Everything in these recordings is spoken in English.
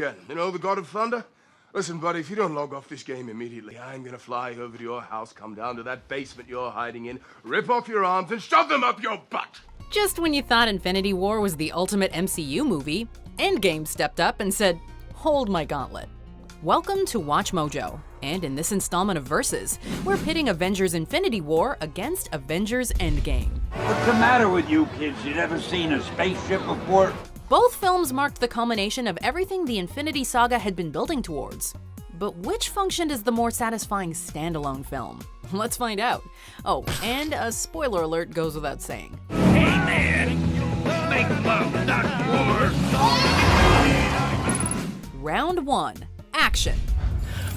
again. You know, the god of thunder? Listen, buddy, if you don't log off this game immediately, I'm gonna fly over to your house, come down to that basement you're hiding in, rip off your arms, and shove them up your butt! Just when you thought Infinity War was the ultimate MCU movie, Endgame stepped up and said, "Hold my gauntlet." Welcome to Watch Mojo, and in this installment of Versus, we're pitting Avengers Infinity War against Avengers Endgame. What's the matter with you kids? You never seen a spaceship before? Both films marked the culmination of everything the Infinity Saga had been building towards. But which functioned as the more satisfying standalone film? Let's find out. Oh, and a spoiler alert goes without saying. Hey man, make love, not war. Round 1. Action.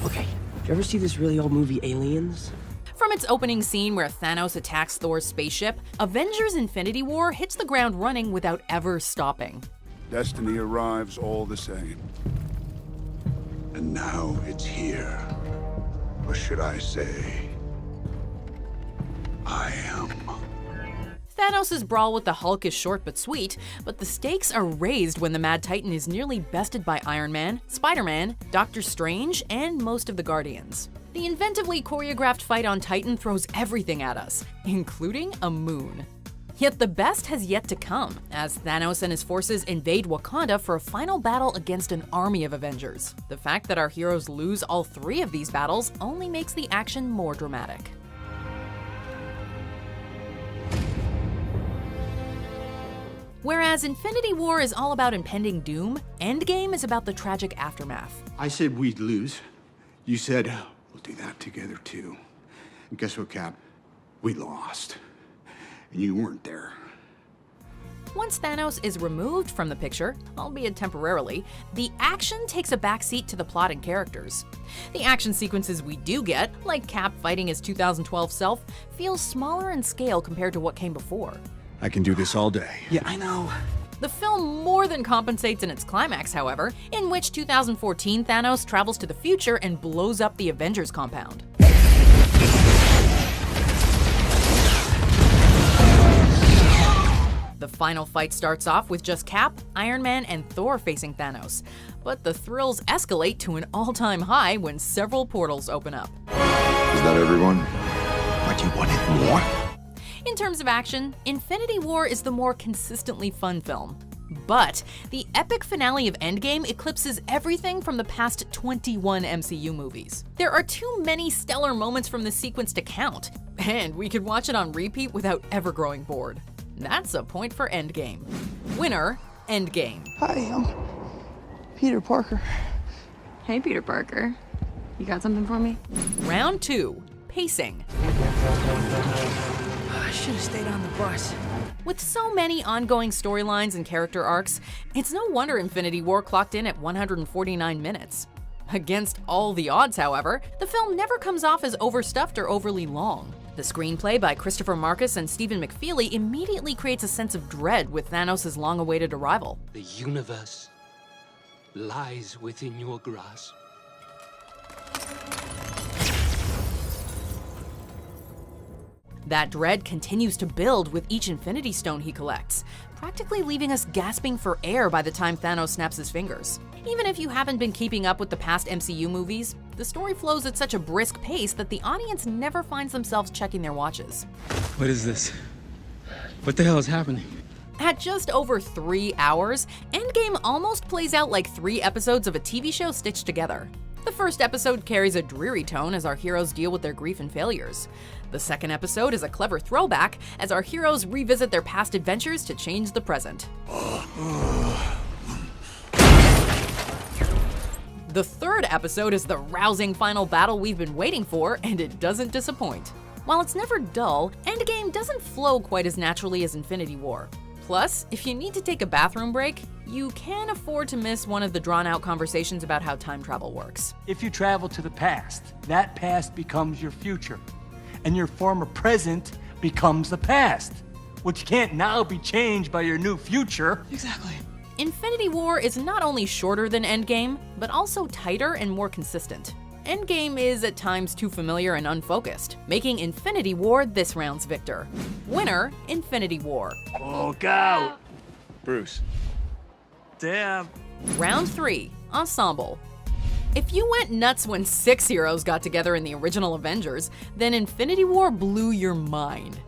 Okay, did you ever see this really old movie, Aliens? From its opening scene where Thanos attacks Thor's spaceship, Avengers Infinity War hits the ground running without ever stopping. Destiny arrives all the same. And now it's here. Or should I say, I am. Thanos' brawl with the Hulk is short but sweet, but the stakes are raised when the Mad Titan is nearly bested by Iron Man, Spider-Man, Doctor Strange, and most of the Guardians. The inventively choreographed fight on Titan throws everything at us, including a moon. Yet the best has yet to come, as Thanos and his forces invade Wakanda for a final battle against an army of Avengers. The fact that our heroes lose all 3 of these battles only makes the action more dramatic. Whereas Infinity War is all about impending doom, Endgame is about the tragic aftermath. I said we'd lose. You said, we'll do that together too. And guess what, Cap? We lost. And you weren't there. Once Thanos is removed from the picture, albeit temporarily, the action takes a backseat to the plot and characters. The action sequences we do get, like Cap fighting his 2012 self, feel smaller in scale compared to what came before. I can do this all day. Yeah, I know. The film more than compensates in its climax, however, in which 2014 Thanos travels to the future and blows up the Avengers compound. The final fight starts off with just Cap, Iron Man, and Thor facing Thanos, but the thrills escalate to an all-time high when several portals open up. Is that everyone? But you wanted more? In terms of action, Infinity War is the more consistently fun film. But the epic finale of Endgame eclipses everything from the past 21 MCU movies. There are too many stellar moments from this sequence to count, and we could watch it on repeat without ever growing bored. That's a point for Endgame. Winner, Endgame. Hi, I'm Peter Parker. Hey, Peter Parker. You got something for me? Round 2, pacing. I should have stayed on the bus. With so many ongoing storylines and character arcs, it's no wonder Infinity War clocked in at 149 minutes. Against all the odds, however, the film never comes off as overstuffed or overly long. The screenplay by Christopher Marcus and Stephen McFeely immediately creates a sense of dread with Thanos' long-awaited arrival. The universe lies within your grasp. That dread continues to build with each Infinity Stone he collects, practically leaving us gasping for air by the time Thanos snaps his fingers. Even if you haven't been keeping up with the past MCU movies, the story flows at such a brisk pace that the audience never finds themselves checking their watches. What is this? What the hell is happening? At just over 3 hours, Endgame almost plays out like 3 episodes of a TV show stitched together. The first episode carries a dreary tone as our heroes deal with their grief and failures. The second episode is a clever throwback as our heroes revisit their past adventures to change the present. The third episode is the rousing final battle we've been waiting for, and it doesn't disappoint. While it's never dull, Endgame doesn't flow quite as naturally as Infinity War. Plus, if you need to take a bathroom break, you can afford to miss one of the drawn-out conversations about how time travel works. If you travel to the past, that past becomes your future, and your former present becomes the past, which can't now be changed by your new future. Exactly. Infinity War is not only shorter than Endgame, but also tighter and more consistent. Endgame is at times too familiar and unfocused, making Infinity War this round's victor. Winner, Infinity War. Look out! Bruce. Damn, Round 3, Ensemble. If you went nuts when 6 heroes got together in the original Avengers, then Infinity War blew your mind.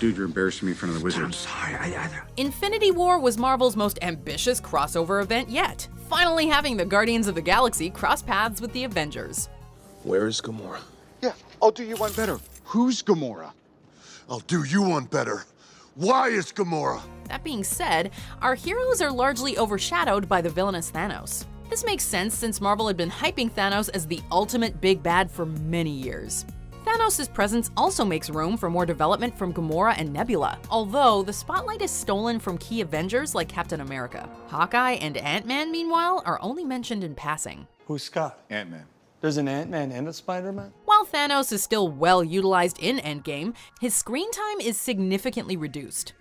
Dude, you're embarrassing me in front of the wizards. I'm sorry. Infinity War was Marvel's most ambitious crossover event yet, finally having the Guardians of the Galaxy cross paths with the Avengers. Where is Gamora? Yeah, I'll do you one better. Who's Gamora? I'll do you one better. Why is Gamora? That being said, our heroes are largely overshadowed by the villainous Thanos. This makes sense since Marvel had been hyping Thanos as the ultimate big bad for many years. Thanos' presence also makes room for more development from Gamora and Nebula, although the spotlight is stolen from key Avengers like Captain America. Hawkeye and Ant-Man, meanwhile, are only mentioned in passing. Who's Scott? Ant-Man. There's an Ant-Man and a Spider-Man? While Thanos is still well utilized in Endgame, his screen time is significantly reduced.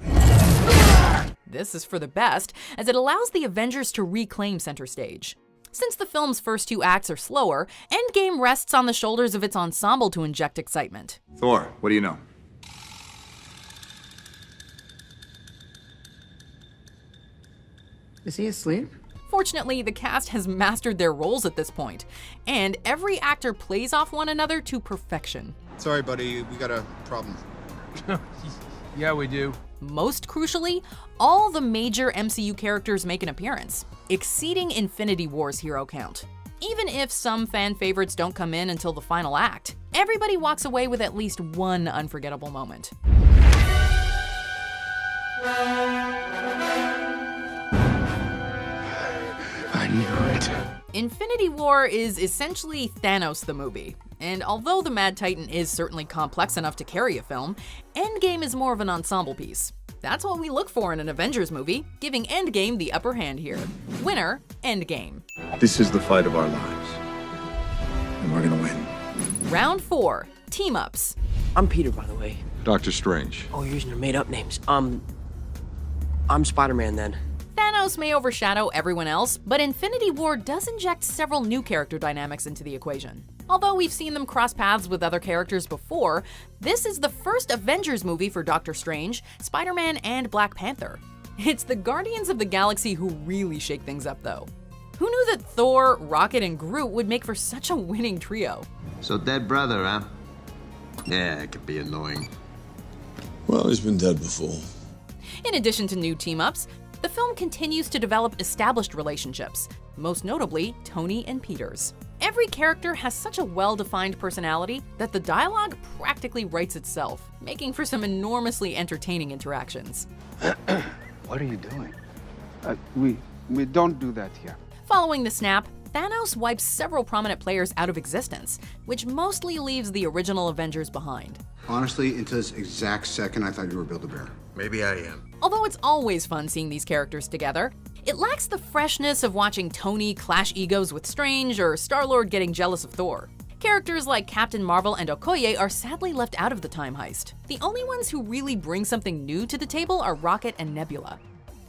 This is for the best, as it allows the Avengers to reclaim center stage. Since the film's first 2 acts are slower, Endgame rests on the shoulders of its ensemble to inject excitement. Thor, what do you know? Is he asleep? Fortunately, the cast has mastered their roles at this point, and every actor plays off one another to perfection. Sorry, buddy, we got a problem. Yeah, we do. Most crucially, all the major MCU characters make an appearance, exceeding Infinity War's hero count. Even if some fan favorites don't come in until the final act, everybody walks away with at least one unforgettable moment. I knew it. Infinity War is essentially Thanos the movie, and although the Mad Titan is certainly complex enough to carry a film, Endgame is more of an ensemble piece. That's what we look for in an Avengers movie, giving Endgame the upper hand here. Winner, Endgame. This is the fight of our lives. And we're gonna win. Round 4, Team-Ups. I'm Peter, by the way. Doctor Strange. Oh, you're using your made-up names. I'm Spider-Man then. Thanos may overshadow everyone else, but Infinity War does inject several new character dynamics into the equation. Although we've seen them cross paths with other characters before, this is the first Avengers movie for Doctor Strange, Spider-Man, and Black Panther. It's the Guardians of the Galaxy who really shake things up, though. Who knew that Thor, Rocket, and Groot would make for such a winning trio? So dead brother, huh? Yeah, it could be annoying. Well, he's been dead before. In addition to new team-ups, the film continues to develop established relationships, most notably Tony and Peter's. Every character has such a well-defined personality that the dialogue practically writes itself, making for some enormously entertaining interactions. What are you doing? We don't do that here. Following the snap, Thanos wipes several prominent players out of existence, which mostly leaves the original Avengers behind. Honestly, into this exact second, I thought you were Build-A-Bear. Maybe I am. Although it's always fun seeing these characters together, it lacks the freshness of watching Tony clash egos with Strange or Star-Lord getting jealous of Thor. Characters like Captain Marvel and Okoye are sadly left out of the time heist. The only ones who really bring something new to the table are Rocket and Nebula.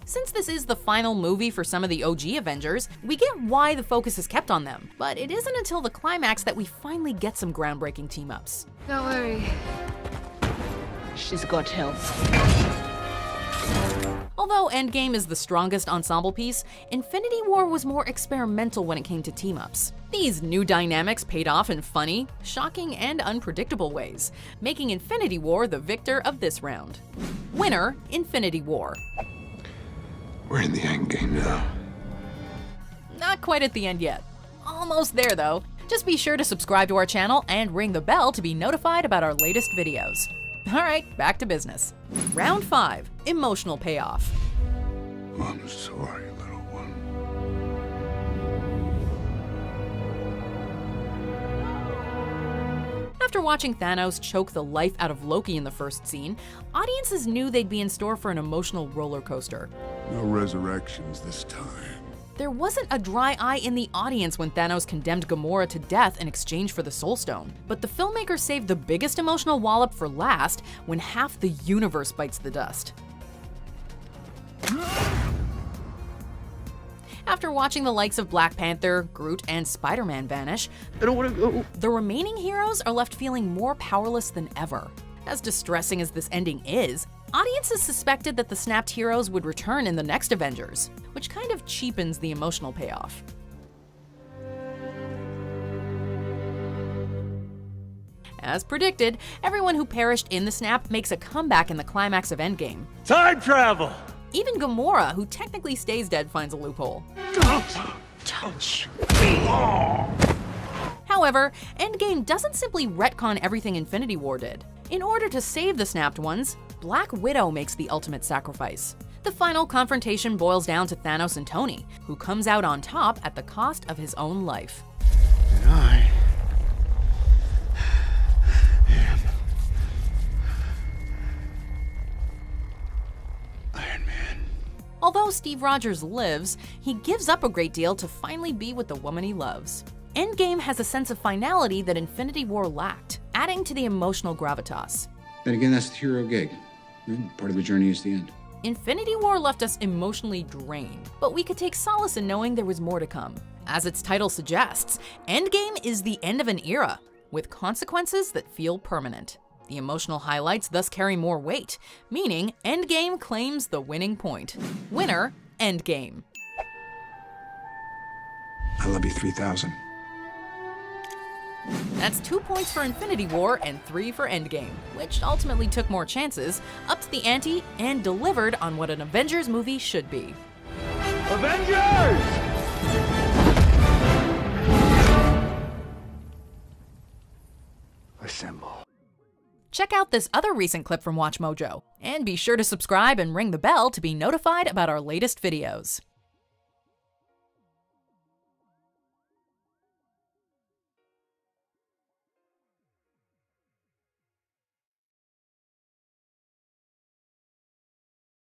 Since this is the final movie for some of the OG Avengers, we get why the focus is kept on them, but it isn't until the climax that we finally get some groundbreaking team-ups. Don't worry. She's got help. Although Endgame is the strongest ensemble piece, Infinity War was more experimental when it came to team-ups. These new dynamics paid off in funny, shocking, and unpredictable ways, making Infinity War the victor of this round. Winner, Infinity War. We're in the endgame now. Not quite at the end yet. Almost there though. Just be sure to subscribe to our channel and ring the bell to be notified about our latest videos. Alright, back to business. Round 5, Emotional Payoff. I'm sorry, little one. After watching Thanos choke the life out of Loki in the first scene, audiences knew they'd be in store for an emotional roller coaster. No resurrections this time. There wasn't a dry eye in the audience when Thanos condemned Gamora to death in exchange for the Soul Stone. But the filmmakers saved the biggest emotional wallop for last when half the universe bites the dust. After watching the likes of Black Panther, Groot, and Spider-Man vanish, I don't want to go. the remaining heroes are left feeling more powerless than ever. As distressing as this ending is, Audiences suspected that the snapped heroes would return in the next Avengers, which kind of cheapens the emotional payoff. As predicted, everyone who perished in the snap makes a comeback in the climax of Endgame. Time travel! Even Gamora, who technically stays dead, finds a loophole. Touch. However, Endgame doesn't simply retcon everything Infinity War did. In order to save the snapped ones, Black Widow makes the ultimate sacrifice. The final confrontation boils down to Thanos and Tony, who comes out on top at the cost of his own life. And I am Iron Man. Although Steve Rogers lives, he gives up a great deal to finally be with the woman he loves. Endgame has a sense of finality that Infinity War lacked, adding to the emotional gravitas. Then again, that's the hero gig. Part of the journey is the end. Infinity War left us emotionally drained, but we could take solace in knowing there was more to come. As its title suggests, Endgame is the end of an era, with consequences that feel permanent. The emotional highlights thus carry more weight, meaning Endgame claims the winning point. Winner, Endgame. I love you 3,000. That's 2 points for Infinity War and 3 for Endgame, which ultimately took more chances, upped the ante, and delivered on what an Avengers movie should be. Avengers! Assemble. Check out this other recent clip from WatchMojo, and be sure to subscribe and ring the bell to be notified about our latest videos.